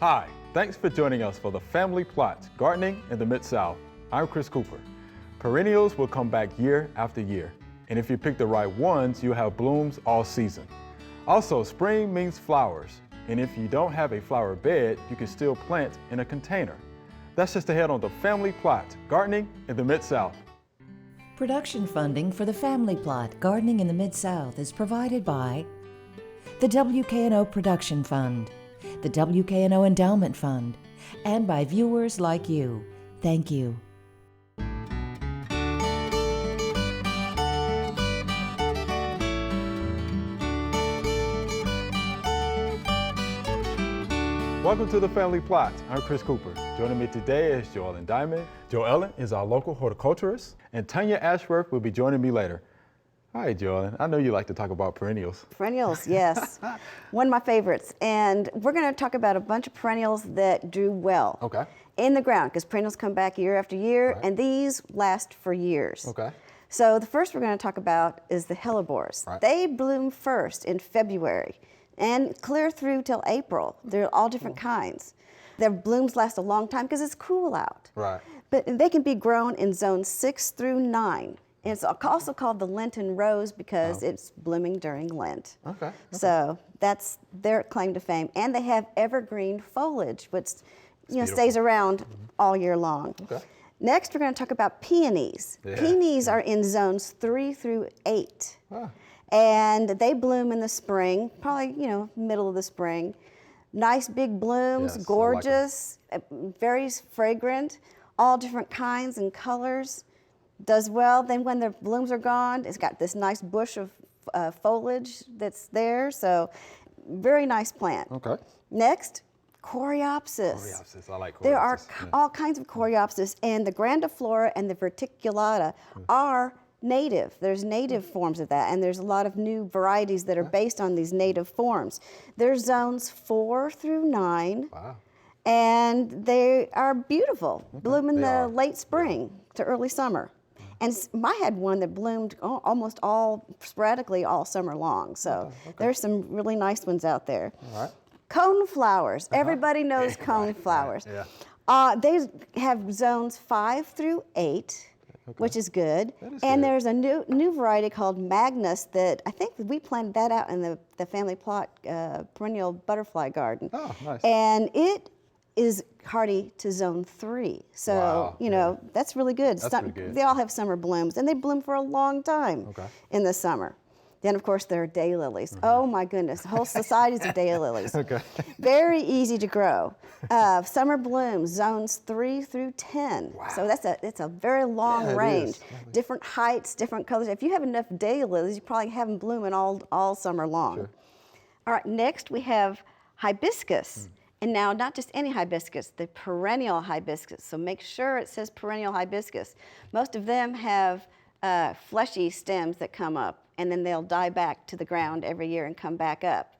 Hi, thanks for joining us for the Family Plot, Gardening in the Mid-South. I'm Chris Cooper. Perennials will come back year after year, and if you pick the right ones, you'll have blooms all season. Also, spring means flowers, and if you don't have a flower bed, you can still plant in a container. That's just ahead on the Family Plot, Gardening in the Mid-South. Production funding for the Family Plot, Gardening in the Mid-South is provided by the WKNO Production Fund, the WKNO Endowment Fund, and by viewers like you. Thank you. Welcome to the Family Plot. I'm Chris Cooper. Joining me today is Joellen Dimond. Joellen is our local horticulturist, and Tonya Ashworth will be joining me later. Hi, Joellen. I know you like to talk about perennials. Perennials, yes. One of my favorites. And we're going to talk about a bunch of perennials that do well in the ground, because perennials come back year after year, and these last for years. So the first we're going to talk about is the hellebores. They bloom first in February and clear through till April. They're all different kinds. Their blooms last a long time because it's cool out. But they can be grown in zones 6 through 9. And it's also called the Lenten rose because it's blooming during Lent. So that's their claim to fame. And they have evergreen foliage, which stays around all year long. Next, we're going to talk about peonies. Peonies are in zones 3 through 8. And they bloom in the spring, probably, middle of the spring. Nice big blooms, gorgeous, very fragrant, all different kinds and colors. Does well. Then when the blooms are gone, it's got this nice bush of foliage that's there. So very nice plant. Next, Coreopsis. Coreopsis, I like Coreopsis. There are all kinds of Coreopsis, and the grandiflora and the verticulata are native. There's native forms of that, and there's a lot of new varieties that are based on these native forms. There's zones 4 through 9. And they are beautiful. Bloom in the late spring to early summer. And I had one that bloomed almost all sporadically all summer long. So there's some really nice ones out there. Cone flowers. Everybody knows cone flowers. They have zones 5 through 8, which is good. And there's a new variety called Magnus that I think we planted that out in the Family Plot perennial butterfly garden. And it is hardy to zone 3. So, that's really good. They all have summer blooms, and they bloom for a long time in the summer. Then, of course, there are daylilies. Oh, my goodness, whole societies of daylilies. Very easy to grow. Summer blooms, zones 3 through 10. So it's a very long range. Different heights, different colors. If you have enough daylilies, you probably have them blooming all summer long. All right, next we have hibiscus. And now, not just any hibiscus, the perennial hibiscus. So make sure it says perennial hibiscus. Most of them have fleshy stems that come up, and then they'll die back to the ground every year and come back up.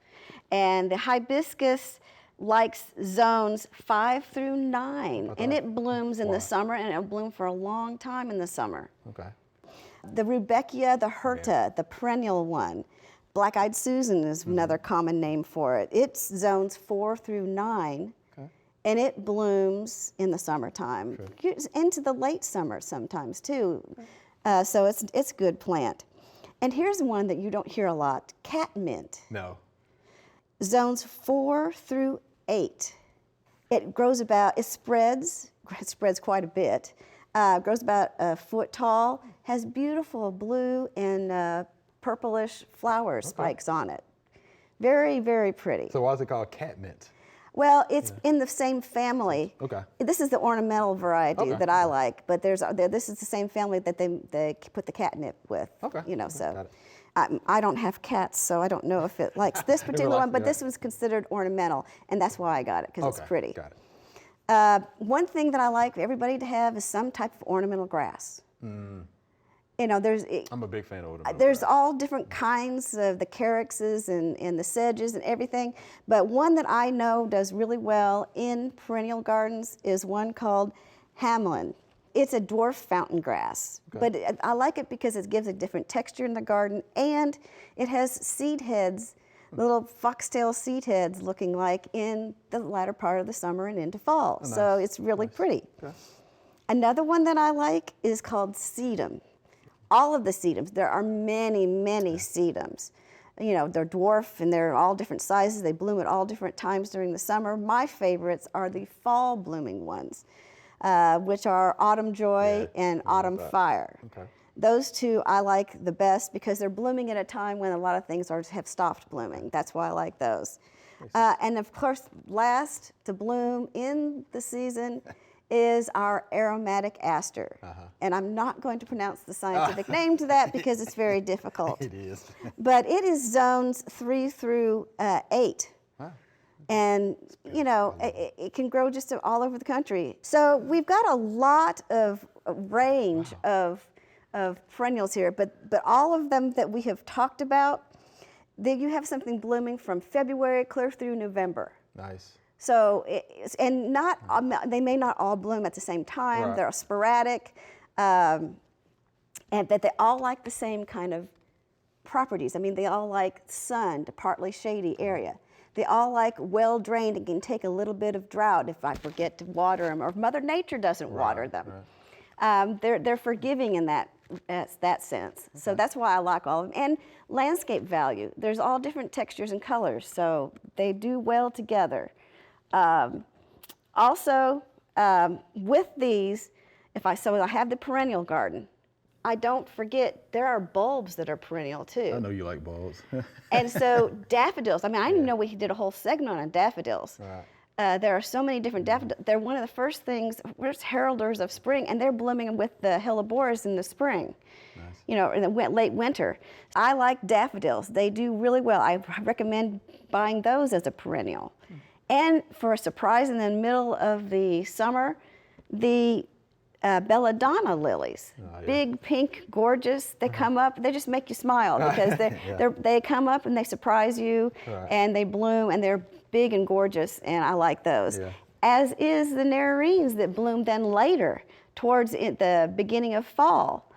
And the hibiscus likes zones 5 through 9, and it blooms in the summer, and it'll bloom for a long time in the summer. The Rudbeckia, the Hirta, the perennial one. Black-eyed Susan is another common name for it. It's zones 4 through 9, and it blooms in the summertime, into the late summer sometimes too. So it's a good plant. And here's one that you don't hear a lot: catmint. Zones 4 through 8. It spreads quite a bit. Grows about a foot tall. Has beautiful blue and purplish flower spikes on it. Very, very pretty. So why is it called catmint? Well, it's in the same family. This is the ornamental variety that I like, but this is the same family that they put the catnip with. So I don't have cats, so I don't know if it likes this particular one, but this was considered ornamental, and that's why I got it, because it's pretty. One thing that I like for everybody to have is some type of ornamental grass. I'm a big fan of ornamental There's grass. all different kinds of the caryxes and the sedges and everything, but one that I know does really well in perennial gardens is one called Hamlin. It's a dwarf fountain grass, but I like it because it gives a different texture in the garden, and it has seed heads little foxtail seed heads looking like in the latter part of the summer and into fall. Oh, nice. So it's really pretty. Okay. Another one that I like is called sedum. All of the sedums, there are many, many sedums. You know, they're dwarf and they're all different sizes. They bloom at all different times during the summer. My favorites are the fall blooming ones, which are Autumn Joy and Autumn Fire. Okay. Those two I like the best because they're blooming at a time when a lot of things have stopped blooming. That's why I like those. And of course, last to bloom in the season is our aromatic aster. And I'm not going to pronounce the scientific name to that because it's very difficult. It is. But it is zones 3 through 8. And, you know, it can grow just all over the country. So we've got a lot of range of perennials here, but all of them that we have talked about, you have something blooming from February clear through November. Nice. So, they may not all bloom at the same time. Right. They're sporadic, and but they all like the same kind of properties. I mean, they all like sun to partly shady area. They all like well drained and can take a little bit of drought if I forget to water them or if Mother Nature doesn't water them. They're forgiving in that sense. So that's why I like all of them. And landscape value. There's all different textures and colors, so they do well together. Also, with these, I have the perennial garden. I don't forget there are bulbs that are perennial too. I know you like bulbs. And so daffodils. I mean, I didn't know we did a whole segment on daffodils. There are so many different daffodils. They're one of the first heralders of spring, and they're blooming with the hellebores in the spring. Nice. You know, in the late winter. I like daffodils. They do really well. I recommend buying those as a perennial. And for a surprise, in the middle of the summer, the belladonna lilies, big, pink, gorgeous. They come up. They just make you smile because they come up and they surprise you, and they bloom and they're big and gorgeous, and I like those. As is the nerines that bloom then later, towards the beginning of fall.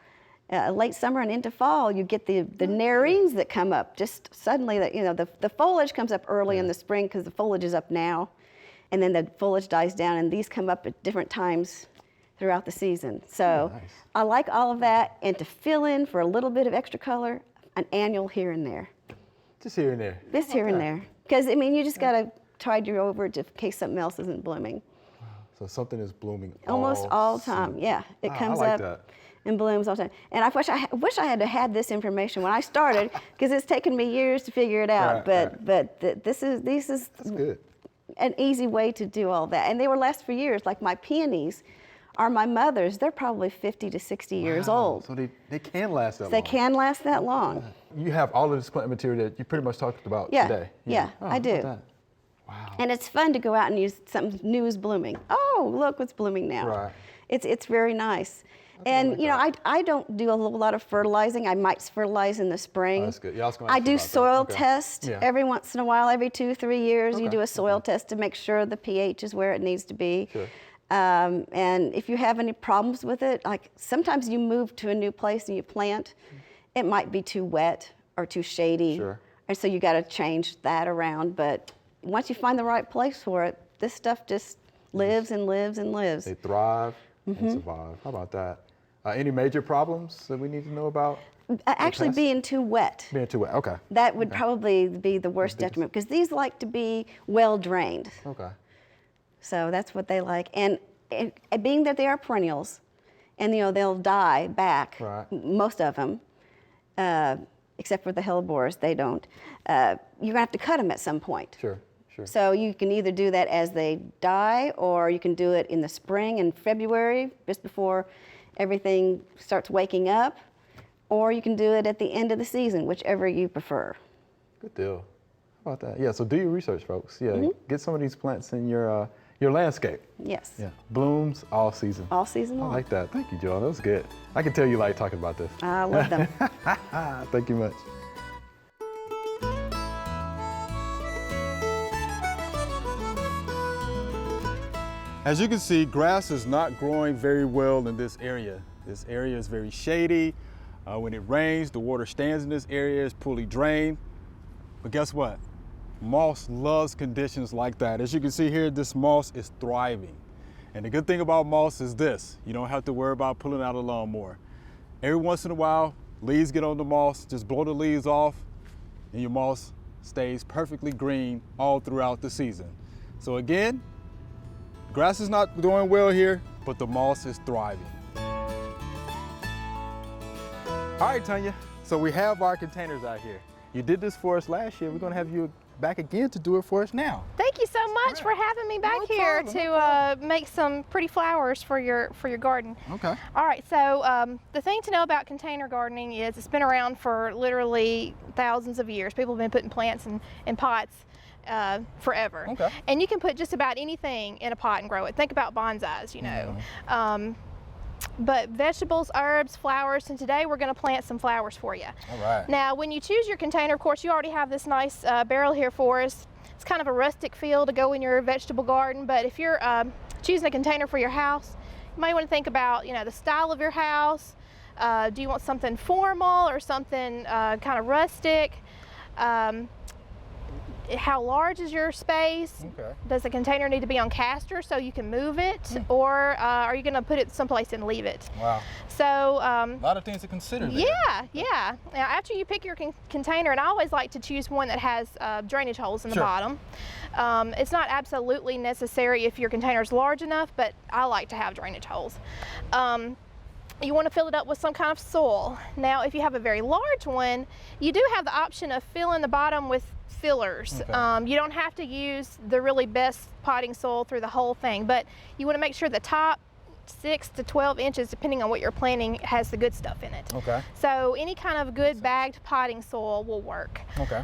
Late summer and into fall, you get the nerines that come up just suddenly. That, you know, the foliage comes up early in the spring because the foliage is up now, and then the foliage dies down, and these come up at different times throughout the season. So I like all of that, and to fill in for a little bit of extra color, an annual here and there. Just here and there. Just here and there, because I mean, you just gotta tide you over it in case something else isn't blooming. So something is blooming almost all time. Yeah, it comes up and blooms all the time. And I wish I had this information when I started, because it's taken me years to figure it out. But this is That's good. An easy way to do all that. And they will last for years. Like my peonies are my mother's. They're probably 50 to 60 years old. So they can last that long. They can last that long. You have all of this plant material that you pretty much talked about today. Yeah, I do. Wow. And it's fun to go out and use something new is blooming. Oh, look what's blooming now. Right. It's very nice. And you know, I don't do a whole lot of fertilizing. I might fertilize in the spring. Oh, that's good. Yeah, I do soil test every once in a while, every 2-3 years. You do a soil test to make sure the pH is where it needs to be. Sure. And if you have any problems with it, like sometimes you move to a new place and you plant, it might be too wet or too shady. Sure. And so you got to change that around. But once you find the right place for it, this stuff just lives and lives and lives. They thrive and survive. How about that? Any major problems that we need to know about? Actually being too wet. Being too wet, okay. That would probably be the worst detriment, because these like to be well drained. Okay. So that's what they like. And being that they are perennials, and you know, they'll die back, most of them, except for the hellebores, they don't. You're gonna have to cut them at some point. Sure, sure. So you can either do that as they die, or you can do it in the spring in February, just before everything starts waking up, or you can do it at the end of the season, whichever you prefer. Good deal. How about that? Yeah, so do your research, folks. Yeah, get some of these plants in your landscape. Yes. Yeah, blooms all season. All season long. I like that. Thank you, Joelle. That was good. I can tell you like talking about this. I love them. Thank you much. As you can see, grass is not growing very well in this area. This area is very shady. When it rains, the water stands in this area, it's poorly drained. But guess what? Moss loves conditions like that. As you can see here, this moss is thriving. And the good thing about moss is this: you don't have to worry about pulling out a lawnmower. Every once in a while, leaves get on the moss, just blow the leaves off, and your moss stays perfectly green all throughout the season. So again, grass is not doing well here, but the moss is thriving. All right, Tonya, so we have our containers out here. You did this for us last year. We're gonna have you back again to do it for us now. Thank you so much for having me back here to make some pretty flowers for your garden. Okay. All right, so the thing to know about container gardening is it's been around for literally thousands of years. People have been putting plants in pots forever. Okay. And you can put just about anything in a pot and grow it. Think about bonsais, you know. But vegetables, herbs, flowers, and today we're going to plant some flowers for you. All right. Now, when you choose your container, of course, you already have this nice barrel here for us. It's kind of a rustic feel to go in your vegetable garden, but if you're choosing a container for your house, you might want to think about, you know, the style of your house. Do you want something formal or something kind of rustic? How large is your space? Okay. Does the container need to be on caster so you can move it, or are you going to put it someplace and leave it? Wow. So a lot of things to consider there. yeah. Now, after you pick your container, and I always like to choose one that has drainage holes in the bottom. It's not absolutely necessary if your container is large enough, but I like to have drainage holes. You want to fill it up with some kind of soil. Now, if you have a very large one, you do have the option of filling the bottom with fillers. Okay. You don't have to use the really best potting soil through the whole thing, but you want to make sure the top 6 to 12 inches, depending on what you're planting, has the good stuff in it. Okay. So any kind of good bagged potting soil will work. Okay.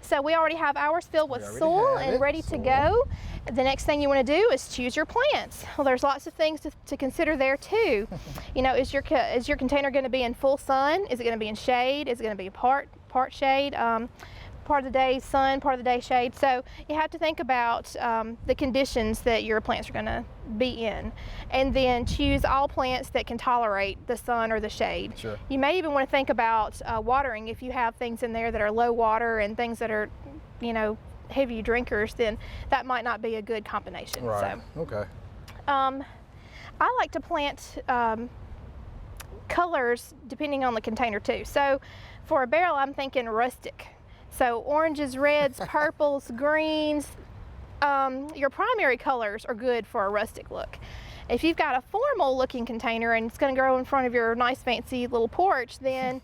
So we already have ours filled with soil and ready to go. The next thing you want to do is choose your plants. Well, there's lots of things to consider there too. You know, is your container going to be in full sun? Is it going to be in shade? Is it going to be part shade? Part of the day sun, part of the day shade. So you have to think about the conditions that your plants are going to be in, and then choose all plants that can tolerate the sun or the shade. Sure. You may even want to think about watering. If you have things in there that are low water and things that are, you know, heavy drinkers, then that might not be a good combination. Right. So, okay. I like to plant colors depending on the container too. So for a barrel, I'm thinking rustic. So oranges, reds, purples, greens, your primary colors are good for a rustic look. If you've got a formal looking container and it's going to grow in front of your nice fancy little porch, then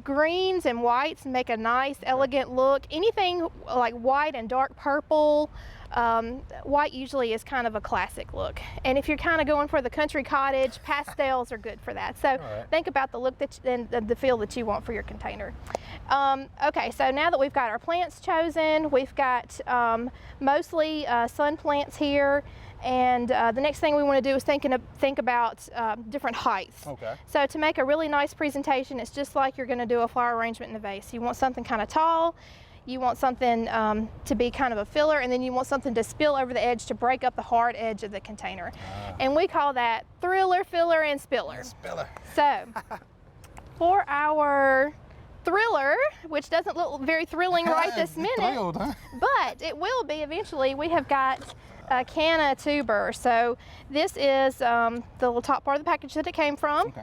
greens and whites make a nice elegant look. Anything like white and dark purple, white usually is kind of a classic look. And if you're kind of going for the country cottage, pastels are good for that. So think about the look and the feel that you want for your container. Okay, so now that we've got our plants chosen, we've got mostly sun plants here. And the next thing we want to do is think about different heights. Okay. So to make a really nice presentation, it's just like you're going to do a flower arrangement in a vase. You want something kind of tall, you want something to be kind of a filler, and then you want something to spill over the edge to break up the hard edge of the container. And we call that thriller, filler, and spiller. Spiller. So for our thriller, which doesn't look very thrilling right this minute, Thrilled, huh? but it will be eventually, we have got a canna tuber. So this is the little top part of the package that it came from. Okay.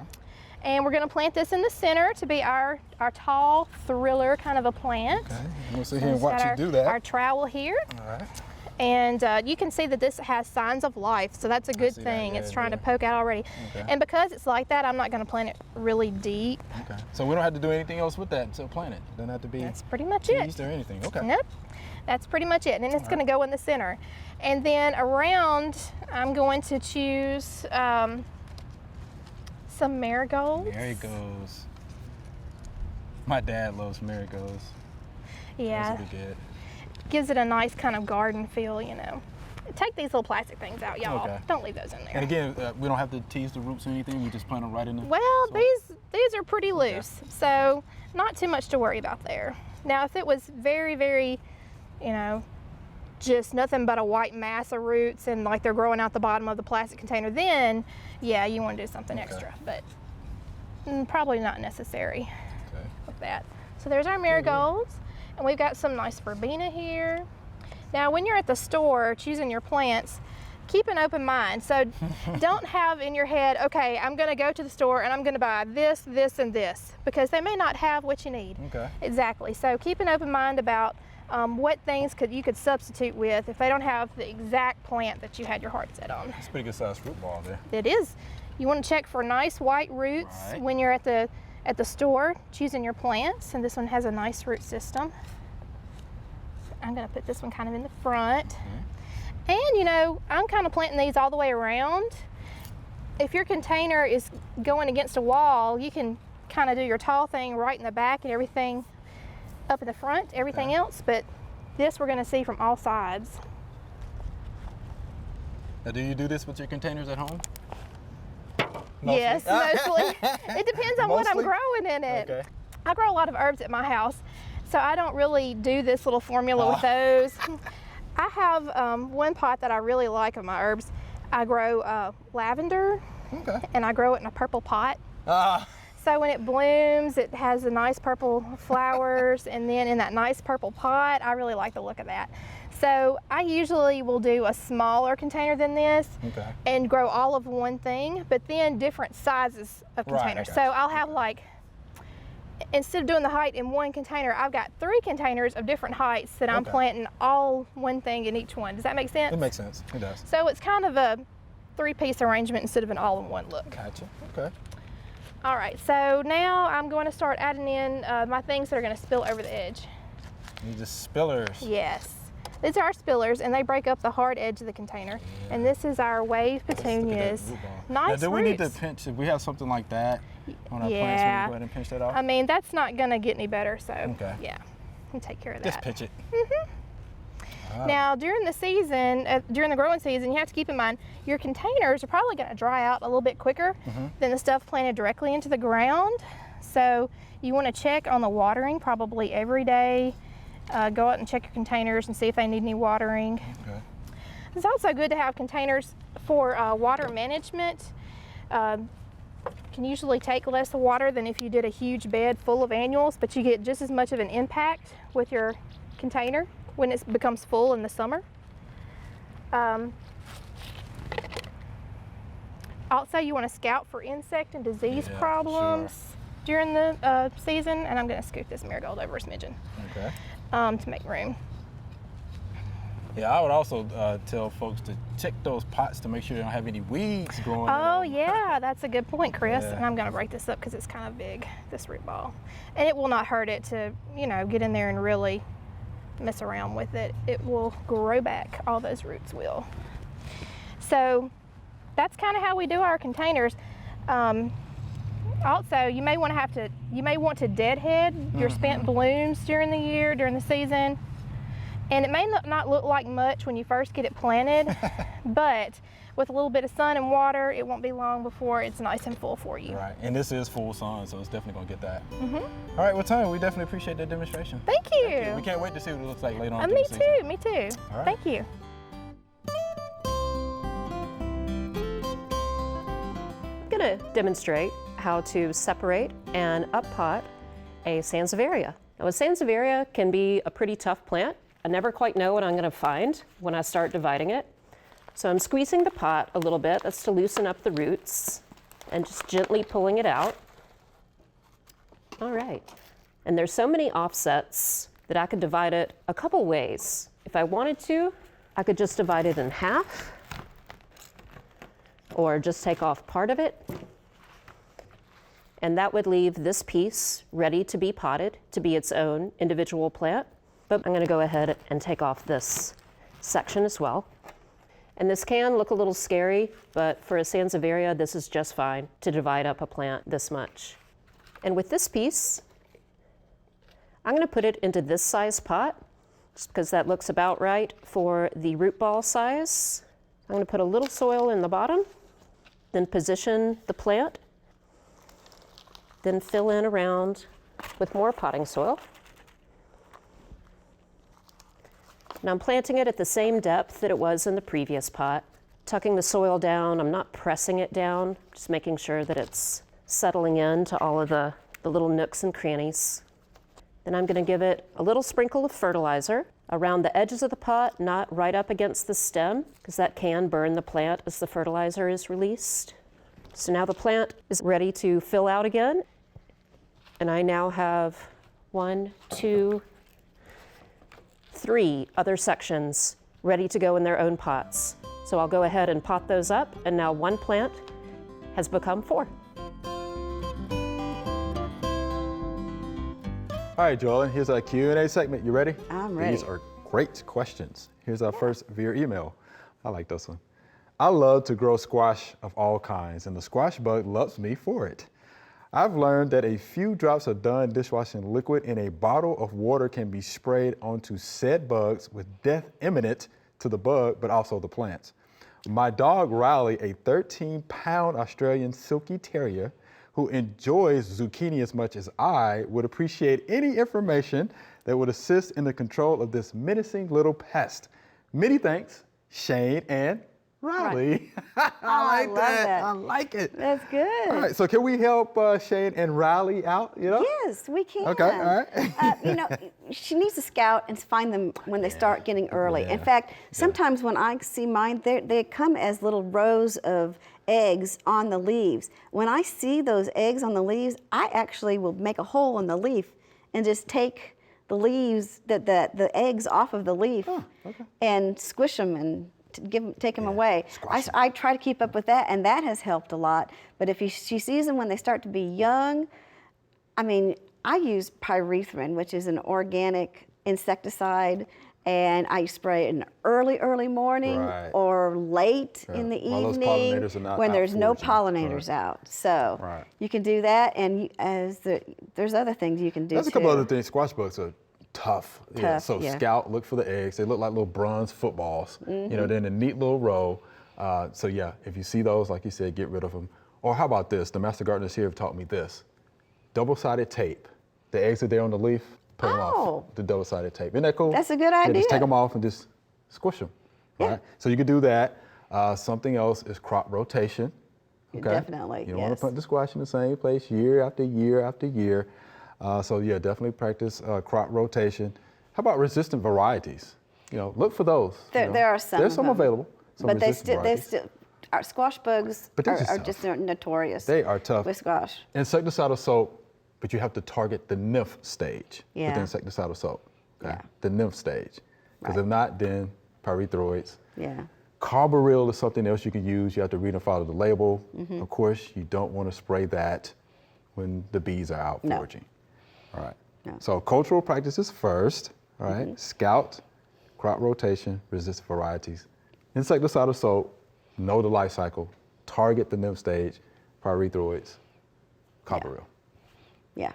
And we're going to plant this in the center to be our tall thriller kind of a plant. Okay. We'll sit here So and it's watch got you do that. Our trowel here. All right. And you can see that this has signs of life, so that's a good see that, thing. yeah, It's trying to yeah. poke out already. Okay. And because it's like that, I'm not going to plant it really deep. Okay. So we don't have to do anything else with that until plant it. Doesn't have to be That's pretty much it. teased or anything. Okay. Nope. That's pretty much it. And then it's going to go in the center. And then around, I'm going to choose some marigolds. Marigolds. My dad loves marigolds. Yeah. Those would be good. Gives it a nice kind of garden feel, you know. Take these little plastic things out, y'all. Okay. Don't leave those in there. And again, we don't have to tease the roots or anything. We just plant them right in the Well, soil. these are pretty loose, so not too much to worry about there. Now, if it was very, very, you know, just nothing but a white mass of roots and like they're growing out the bottom of the plastic container, then yeah, you want to do something extra, but probably not necessary Okay. with that. So there's our marigolds. And we've got some nice verbena here. Now, when you're at the store choosing your plants, keep an open mind. So don't have in your head, okay, I'm gonna go to the store and I'm gonna buy this, this, and this, because they may not have what you need. Okay. Exactly. So keep an open mind about what things you could substitute with if they don't have the exact plant that you had your heart set on. It's a pretty good sized fruit ball there. It is. You want to check for nice white roots Right. when you're at the store choosing your plants, and this one has a nice root system. I'm going to put this one kind of in the front. Mm-hmm. And you know, I'm kind of planting these all the way around. If your container is going against a wall, you can kind of do your tall thing right in the back and everything up in the front, everything else, but this we're going to see from all sides. Now, do you do this with your containers at home? Yes, mostly. It depends on what I'm Mostly? growing in it. Okay. I grow a lot of herbs at my house, so I don't really do this little formula with those. I have one pot that I really like of my herbs. I grow lavender, Okay. and I grow it in a purple pot. Ah, So when it blooms, it has the nice purple flowers, and then in that nice purple pot, I really like the look of that. So I usually will do a smaller container than this okay. and grow all of one thing, but then different sizes of Right, I containers. got So you. I'll have like, instead of doing the height in one container, I've got 3 containers of different heights that I'm Okay. planting all one thing in each one. Does that make sense? It makes sense. It does. So it's kind of a 3-piece arrangement instead of an all-in-one look. Gotcha. Okay. All right, so now I'm going to start adding in my things that are going to spill over the edge. These are spillers. Yes. These are our spillers, and they break up the hard edge of the container. And this is our wave Look at that petunias. root ball. Nice Now, do we need to roots. pinch, if we have something like that on our plants, we Yeah. can go ahead and pinch that off? I mean, that's not going to get any better, so Okay. yeah, we'll take care of Just that. pinch it. Now, during the season, during the growing season, you have to keep in mind your containers are probably going to dry out a little bit quicker than the stuff planted directly into the ground. So you want to check on the watering probably every day. Go out and check your containers and see if they need any watering. Okay. It's also good to have containers for water management. Can usually take less water than if you did a huge bed full of annuals, but you get just as much of an impact with your container when it becomes full in the summer. Also, you want to scout for insect and disease Yeah, problems during the season, and I'm going to scoot this marigold over a smidgen Okay. to make room. Yeah, I would also tell folks to check those pots to make sure they don't have any weeds growing. Oh yeah, that's a good point, Chris. Yeah. And I'm gonna break this up because it's kind of big, this root ball. And it will not hurt it to, you know, get in there and really mess around with it. It will grow back, all those roots will. So that's kind of how we do our containers. Also, you may want to deadhead your spent blooms during the year, during the season. And it may not look like much when you first get it planted, but with a little bit of sun and water, it won't be long before it's nice and full for you. Right, and this is full sun, so it's definitely gonna get that. All right, well, Tonya, we definitely appreciate that demonstration. Thank you. We can't wait to see what it looks like later on. Me through the season. too, me too. All right. Thank you. I'm going to demonstrate how to separate and uppot a Sansevieria. Now, a Sansevieria can be a pretty tough plant. I never quite know what I'm going to find when I start dividing it. So I'm squeezing the pot a little bit. That's to loosen up the roots and just gently pulling it out. All right. And there's so many offsets that I could divide it a couple ways. If I wanted to, I could just divide it in half or just take off part of it. And that would leave this piece ready to be potted to be its own individual plant. But I'm going to go ahead and take off this section as well. And this can look a little scary, but for a Sansevieria, this is just fine to divide up a plant this much. And with this piece, I'm going to put it into this size pot, just because that looks about right for the root ball size. I'm going to put a little soil in the bottom, then position the plant, then fill in around with more potting soil. Now I'm planting it at the same depth that it was in the previous pot, tucking the soil down. I'm not pressing it down, just making sure that it's settling into all of the little nooks and crannies. Then I'm going to give it a little sprinkle of fertilizer around the edges of the pot, not right up against the stem, because that can burn the plant as the fertilizer is released. So now the plant is ready to fill out again. And I now have 1, 2, 3 other sections ready to go in their own pots. So I'll go ahead and pot those up, and now one plant has become 4. All right, Joellen, here's our Q&A segment. You ready? I'm ready. These are great questions. Here's our first via email. I like this one. I love to grow squash of all kinds, and the squash bug loves me for it. I've learned that a few drops of Dawn dishwashing liquid in a bottle of water can be sprayed onto said bugs with death imminent to the bug, but also the plants. My dog Riley, a 13-pound Australian Silky Terrier, who enjoys zucchini as much as I, would appreciate any information that would assist in the control of this menacing little pest. Many thanks, Shane and Riley. I like that. I like it. That's good. All right, so can we help Shane and Riley out, you know? Yes, we can. Okay, all right. You know, she needs to scout and find them when they start getting early. In fact, sometimes when I see mine, they come as little rows of eggs on the leaves. When I see those eggs on the leaves, I actually will make a hole in the leaf and just take the leaves, the eggs off of the leaf and squish them and take them away. I try to keep up with that, and that has helped a lot. But if she sees them when they start to be young, I mean, I use pyrethrin, which is an organic insecticide, and I spray it in early morning or late in the evening when there's no pollinators out. So you can do that, and there's other things you can do. There's a couple other things. Squash bugs are tough. So yeah. Scout, look for the eggs. They look like little bronze footballs. You know, they're in a neat little row. So yeah, if you see those, like you said, get rid of them. Or how about this? The master gardeners here have taught me this. Double-sided tape. The eggs are there on the leaf. Put them off the double-sided tape. Isn't that cool? That's a good idea. Just take them off and just squish them. Right? So you can do that. Something else is crop rotation. Okay? Definitely. You don't want to put the squash in the same place year after year after year. So yeah, definitely practice crop rotation. How about resistant varieties? You know, look for those. There are some. There's some available. Some but they still, our squash bugs are just notorious. They are tough. With squash. Insecticidal soap, but you have to target the nymph stage with insecticidal soap. Okay? The nymph stage. Because if not, then pyrethroids. Carbaryl is something else you can use. You have to read and follow the label. Of course, you don't want to spray that when the bees are out foraging. All right. So cultural practices first. All right. Scout, crop rotation, resistant varieties, insecticidal soap, know the life cycle, target the nymph stage, pyrethroids, carbaryl. Yeah.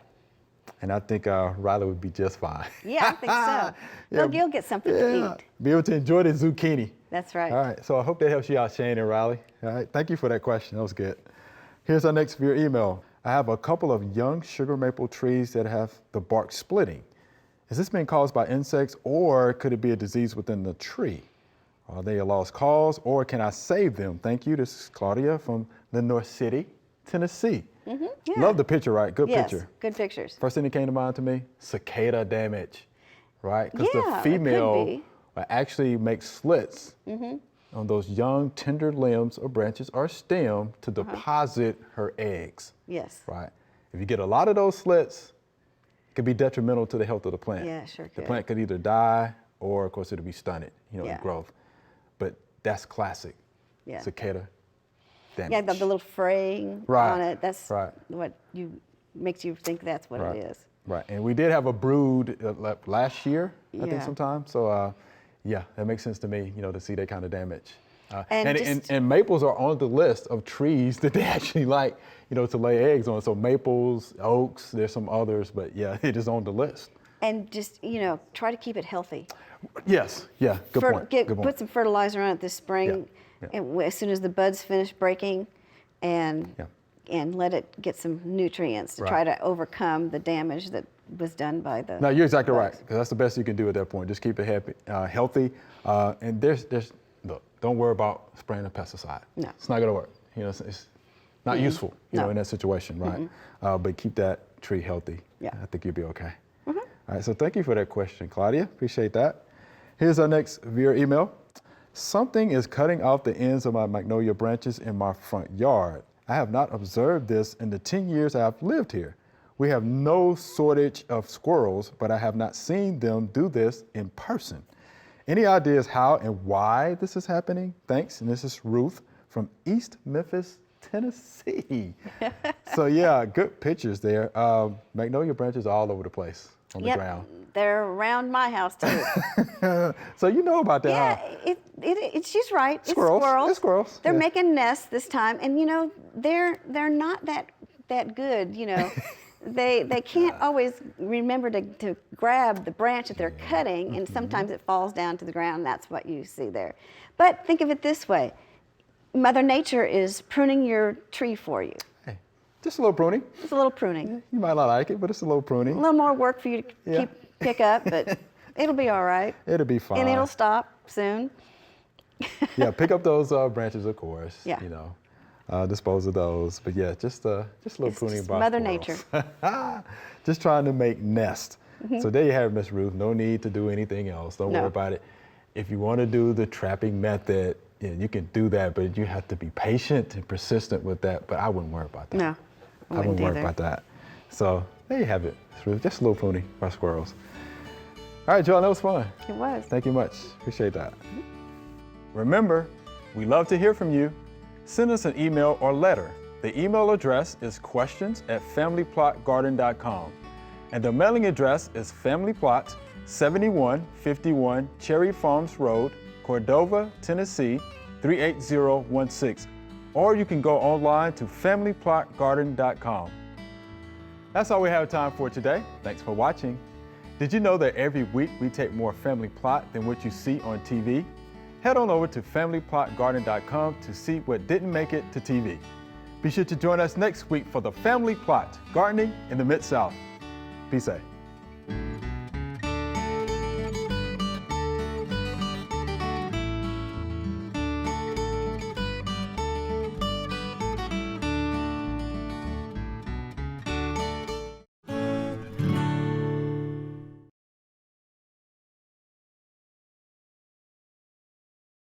And I think Riley would be just fine. Yeah, I think so. You'll get something to eat. Be able to enjoy the zucchini. That's right. All right, so I hope that helps you out, Shane and Riley. All right, thank you for that question. That was good. Here's our next via email. I have a couple of young sugar maple trees that have the bark splitting. Is this being caused by insects, or could it be a disease within the tree? Are they a lost cause, or can I save them? Thank you. This is Claudia from Lenore City, Tennessee. Love the picture, right? Good picture. Good pictures. First thing that came to mind to me, cicada damage, right? Because the female will actually make slits on those young, tender limbs or branches or stem to deposit her eggs. Yes. Right? If you get a lot of those slits, it could be detrimental to the health of the plant. Yeah, sure could. The plant could either die or, of course, it'll be stunted, in growth. But that's classic. Cicada damage. Yeah, the little fraying on it. That's what makes you think that's what it is. Right, and we did have a brood last year, I think sometime. So yeah, that makes sense to me, to see that kind of damage. And maples are on the list of trees that they actually like, to lay eggs on. So maples, oaks, there's some others, but yeah, it is on the list. And just, try to keep it healthy. Yes, yeah, good point. Put some fertilizer on it this spring, and as soon as the buds finish breaking, and let it get some nutrients to try to overcome the damage that was done by the. No, you're exactly bugs. right, because that's the best you can do at that point. Just keep it happy, healthy, and look, don't worry about spraying a pesticide. No, it's not gonna work. It's not useful, in that situation, right? But keep that tree healthy. Yeah, I think you'll be okay. All All right, so thank you for that question, Claudia. Appreciate that. Here's our next viewer email. Something is cutting off the ends of my magnolia branches in my front yard. I have not observed this in the 10 years I've lived here. We have no shortage of squirrels, but I have not seen them do this in person. Any ideas how and why this is happening? Thanks. And this is Ruth from East Memphis, Tennessee. So yeah, good pictures there. Magnolia branches all over the place on the ground. They're around my house too. So you know about that, huh? She's right. Squirrels. It's squirrels. It's squirrels. They're Yeah. making nests this time, and you know they're not that good. You know, they can't always remember to grab the branch that they're cutting, and sometimes it falls down to the ground. That's what you see there. But think of it this way: Mother Nature is pruning your tree for you. Hey, just a little pruning. It's a little pruning. You might not like it, but it's a little pruning. A little more work for you to pick up, but it'll be all right. It'll be fine. And it'll stop soon. Yeah, pick up those branches, of course. Yeah. You know, dispose of those. But yeah, just a little It's pruning just by Mother squirrels. Nature. Just trying to make nests. So there you have it, Miss Ruth. No need to do anything else. Don't worry about it. If you want to do the trapping method, you can do that, but you have to be patient and persistent with that. But I wouldn't worry about that. No, I wouldn't worry about that. So there you have it, Miss Ruth. Just a little pruning by squirrels. All right, Joellen, that was fun. It was. Thank you much. Appreciate that. Remember, we love to hear from you. Send us an email or letter. The email address is questions@familyplotgarden.com. And the mailing address is Family Plot, 7151 Cherry Farms Road, Cordova, Tennessee, 38016. Or you can go online to familyplotgarden.com. That's all we have time for today. Thanks for watching. Did you know that every week we take more family plot than what you see on TV? Head on over to familyplotgarden.com to see what didn't make it to TV. Be sure to join us next week for the Family Plot, Gardening in the Mid-South. Be safe.